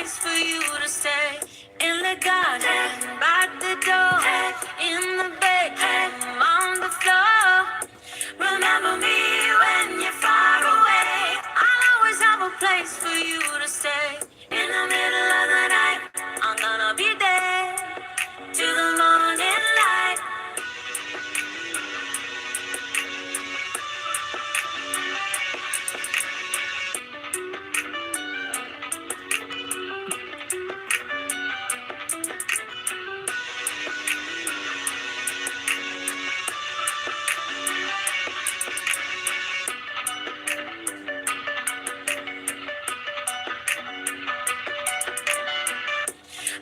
place for you to stay. In the garden, by the door, in the bedroom, on the floor. Remember me when you're far away. I'll always have a place for you to stay. In the middle of the night, I'm gonna be there to the morning light.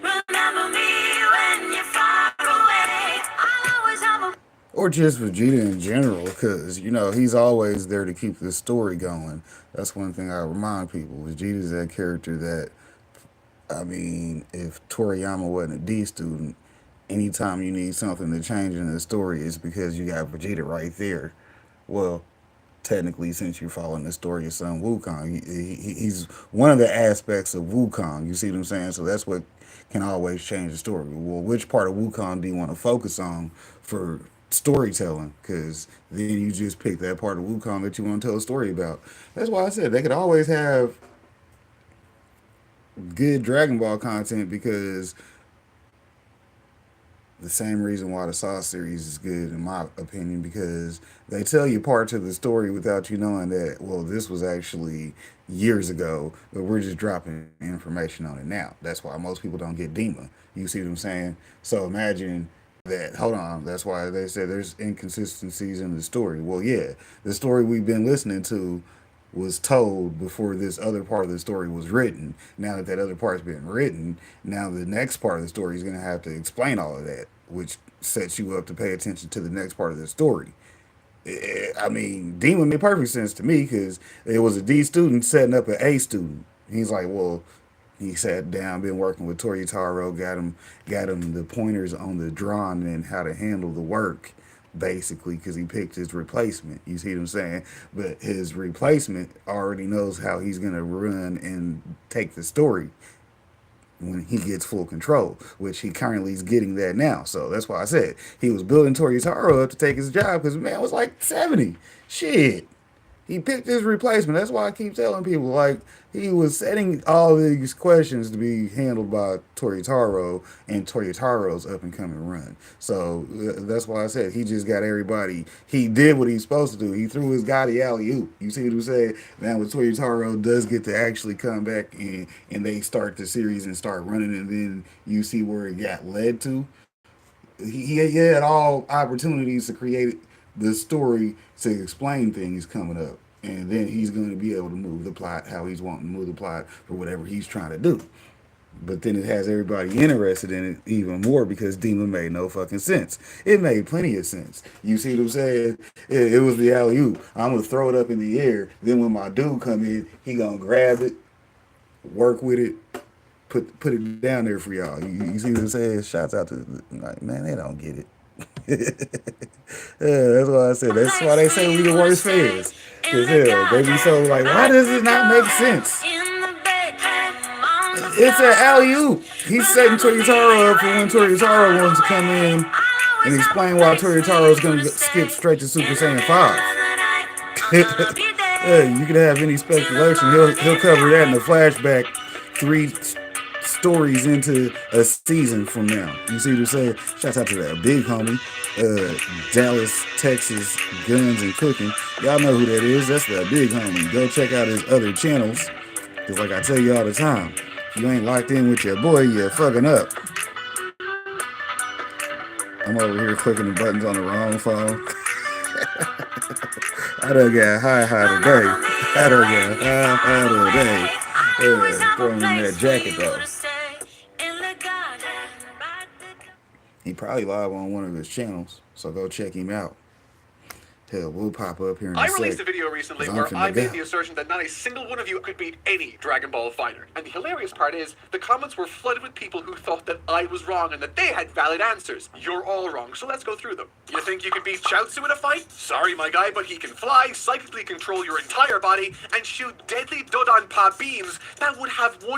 Remember me when you're far away. I'll always have a Or just Vegeta in general, because he's always there to keep the story going. That's one thing I remind people. Vegeta's that character that, I mean, if Toriyama wasn't a D student, anytime you need something to change in the story, it's because you got Vegeta right there. Well, technically, since you're following the story of Son Wukong, he's one of the aspects of Wukong. You see what I'm saying? So that's what can always change the story. Well, which part of Wukong do you want to focus on for storytelling? Because then you just pick that part of Wukong that you want to tell a story about. That's why I said they could always have good Dragon Ball content, because the same reason why the Saw series is good, in my opinion, because they tell you parts of the story without you knowing that, well, this was actually years ago, but we're just dropping information on it now. That's why most people don't get Dima. You see what I'm saying? So imagine that, hold on, that's why they said there's inconsistencies in the story. Well, yeah, the story we've been listening to was told before this other part of the story was written. Now that that other part's been written, now the next part of the story is going to have to explain all of that, which sets you up to pay attention to the next part of the story. I mean, Demon made perfect sense to me, because it was a D student setting up an A student. He's like, well, he sat down, been working with Toyotaro, got him the pointers on the drawing and how to handle the work, basically, because he picked his replacement. You see what I'm saying? But his replacement already knows how he's gonna run and take the story when he gets full control, which he currently is getting that now. So that's why I said he was building Toyotaro up to take his job, because the man was like 70. Shit. He picked his replacement. That's why I keep telling people, like, he was setting all these questions to be handled by Toyotaro and Toyotaro's up and coming run. So that's why I said he just got everybody. He did what he's supposed to do. He threw his guy the alley oop. You see what I'm saying? Now, with Toyotaro does get to actually come back and they start the series and start running, and then you see where it got led to. He had all opportunities to create the story to explain things coming up, and then he's going to be able to move the plot how he's wanting to move the plot for whatever he's trying to do. But then it has everybody interested in it even more, because Demon made no fucking sense. It made plenty of sense. You see what I'm saying? It was the alley oop. I'm gonna throw it up in the air. Then when my dude come in, he gonna grab it, work with it, put it down there for y'all. You see what I'm saying? Shouts out to, like, man, they don't get it. Yeah, that's why I said. That's why they say we the worst fans. Cause hell, they be so like, why does it not make sense? It's an alley oop. He's setting Toyotaro up for when Toyotaro wants to come in and explain why Toyotaro is going to skip straight to Super Saiyan 5. Yeah, you can have any speculation. He'll cover that in the flashback 3 stories into a season from now. You see what I'm saying? Shouts out to that big homie, Dallas, Texas, Guns and Cooking. Y'all know who that is. That's that big homie. Go check out his other channels. Because like I tell you all the time, if you ain't locked in with your boy, you're fucking up. I'm over here clicking the buttons on the wrong phone. I done got high today. I done got high today. Throwing in that jacket though. He probably live on one of his channels, so go check him out. Hell, we'll pop up here in a I sec. released a video recently where I made the assertion that not a single one of you could beat any Dragon Ball fighter. And the hilarious part is, the comments were flooded with people who thought that I was wrong and that they had valid answers. You're all wrong, so let's go through them. You think you can beat Chaozu in a fight? Sorry, my guy, but he can fly, psychically control your entire body, and shoot deadly Dodonpa beams that would have one